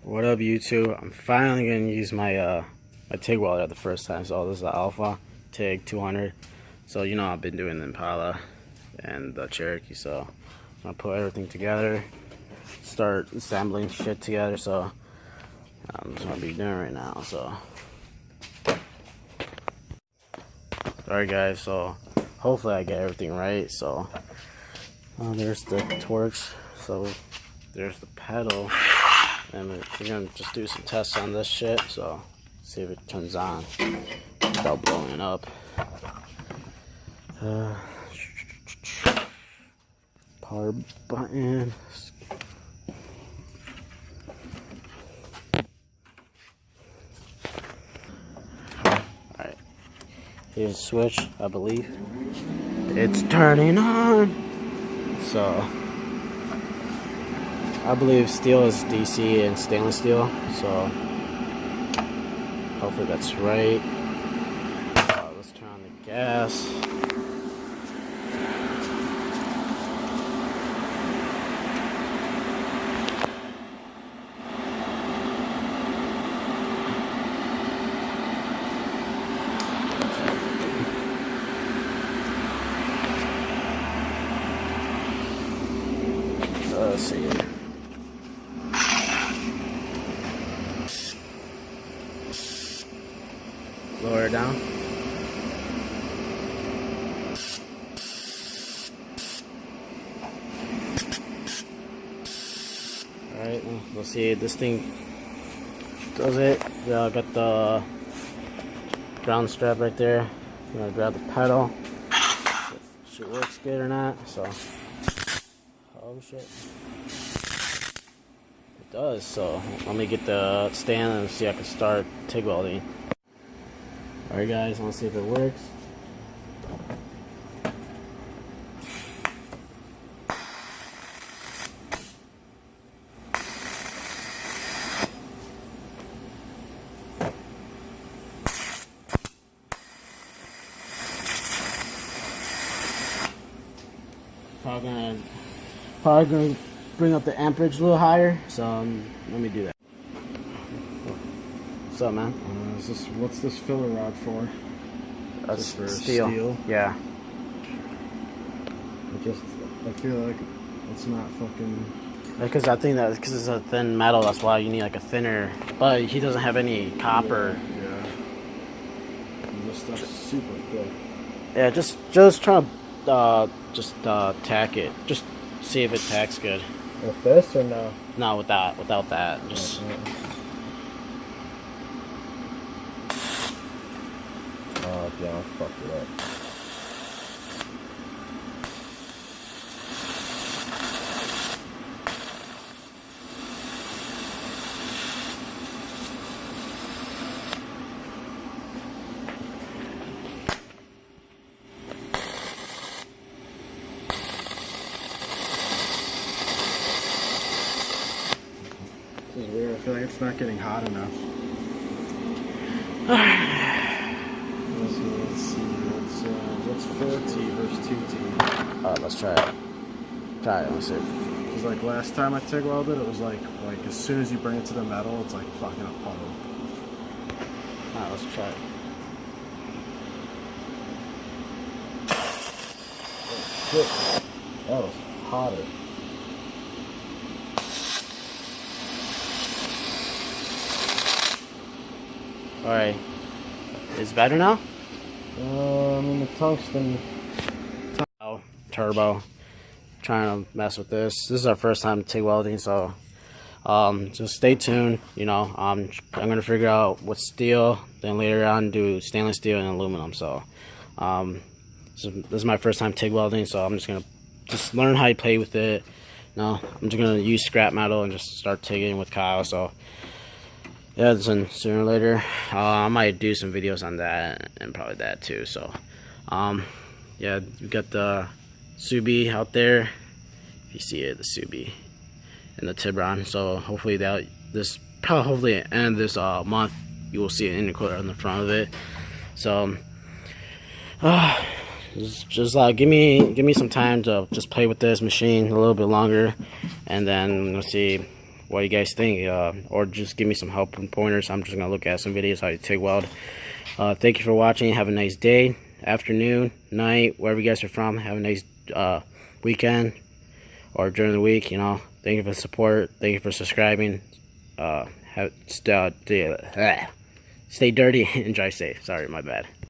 What up, YouTube? I'm finally gonna use my my TIG welder the first time. So this is the Alpha TIG 200. So you know I've been doing the Impala and the Cherokee. So I'm gonna put everything together, start assembling shit together. So that's what I'll be doing right now. So alright guys, so hopefully I get everything right. So there's the torques. So there's the pedal. And we're gonna just do some tests on this shit, so see if it turns on without blowing it up. Power button. Alright, here's the switch, I believe. It's turning on. So I believe steel is DC and stainless steel, so hopefully that's right. Let's turn on the gas. Let's see. Lower it down. Alright, we'll see if this thing does it. Yeah, I got the ground strap right there. I'm gonna grab the pedal. If shit works good or not. So, oh shit. It does, so let me get the stand and see if I can start TIG welding. Alright guys, let's see if it works. Probably gonna bring up the amperage a little higher, so let me do that. What's up, man? What's this filler rod for? That's for steel. Yeah. I feel like it's not fucking. Because I think that because it's a thin metal, that's why you need like a thinner. But he doesn't have any copper. Yeah. And this stuff's super thick. Yeah, just try to tack it. Just see if it tacks good. With this or no? No, without that. Just. Oh, yeah, I fucked it up. This is weird. I feel like it's not getting hot enough. Let's see. What's 4T versus 2T? Alright, let's try it. Let's see. Because like last time I TIG welded, it was like as soon as you bring it to the metal, it's like fucking a puddle. Alright, let's try it. Oh, shit. That was hotter. Alright. Is it better now? I mean the tungsten. Turbo. Trying to mess with this. This is our first time TIG welding, so just stay tuned. You know, I'm gonna figure out what steel, then later on do stainless steel and aluminum. So, this is my first time TIG welding, so I'm just gonna learn how you play with it. No, I'm just gonna use scrap metal and just start TIGging with Kyle. So. Yeah, then sooner or later, I might do some videos on that and probably that too. So, yeah, you got the Subi out there. If you see it, the Subi and the Tibron. So hopefully hopefully at the end of this month, you will see an intercooler on the front of it. So, just give me some time to just play with this machine a little bit longer, and then we'll see what you guys think, or just give me some help and pointers. I'm just gonna look at some videos how you TIG weld. Thank you for watching. Have a nice day, afternoon, night, wherever you guys are from. Have a nice weekend or during the week. You know, thank you for the support. Thank you for subscribing. Stay dirty and drive safe. Sorry, my bad.